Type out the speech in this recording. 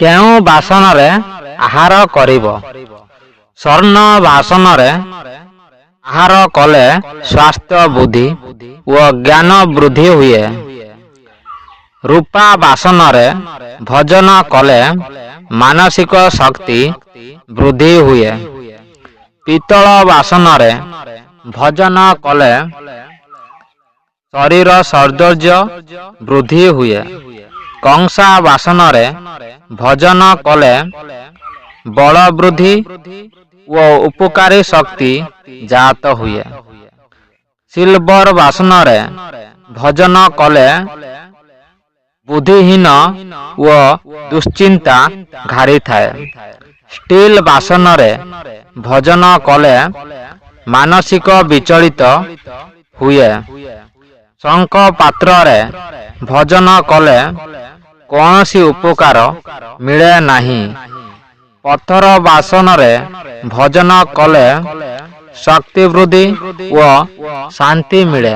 କେଉଁ ବାସନରେ ଆହାର କରିବ? ସ୍ୱର୍ଣ୍ଣ ବାସନରେ ଆହାର କଲେ ସ୍ୱାସ୍ଥ୍ୟ ବୁଦ୍ଧି ଓ ଜ୍ଞାନ ବୃଦ୍ଧି ହୁଏ। ରୂପା ବାସନରେ ଭୋଜନ କଲେ ମାନସିକ ଶକ୍ତି ବୃଦ୍ଧି ହୁଏ। ପିତ୍ତଳ ବାସନରେ ଭୋଜନ କଲେ ଶରୀର ସୌନ୍ଦର୍ଯ୍ୟ ବୃଦ୍ଧି ହୁଏ। କଂସା ବାସନରେ ଭୋଜନ କଲେ ବଳ ବୃଦ୍ଧି ଓ ଉପକାରୀ ଶକ୍ତି ଜାତ ହୁଏ। ସିଲଭର ବାସନରେ ଭୋଜନ କଲେ ବୁଦ୍ଧିହୀନ ଓ ଦୁଶ୍ଚିନ୍ତା ଘାରିଥାଏ। ଷ୍ଟିଲ ବାସନରେ ଭୋଜନ କଲେ ମାନସିକ ବିଚଳିତ ହୁଏ। ଶଙ୍ଖ ପାତ୍ରରେ ଭୋଜନ କଲେ କୌଣସି ଉପକାର ମିଳେ ନାହିଁ। ପଥର ବାସନରେ ଭୋଜନ କଲେ ଶକ୍ତି ବୃଦ୍ଧି ଓ ଶାନ୍ତି ମିଳେ।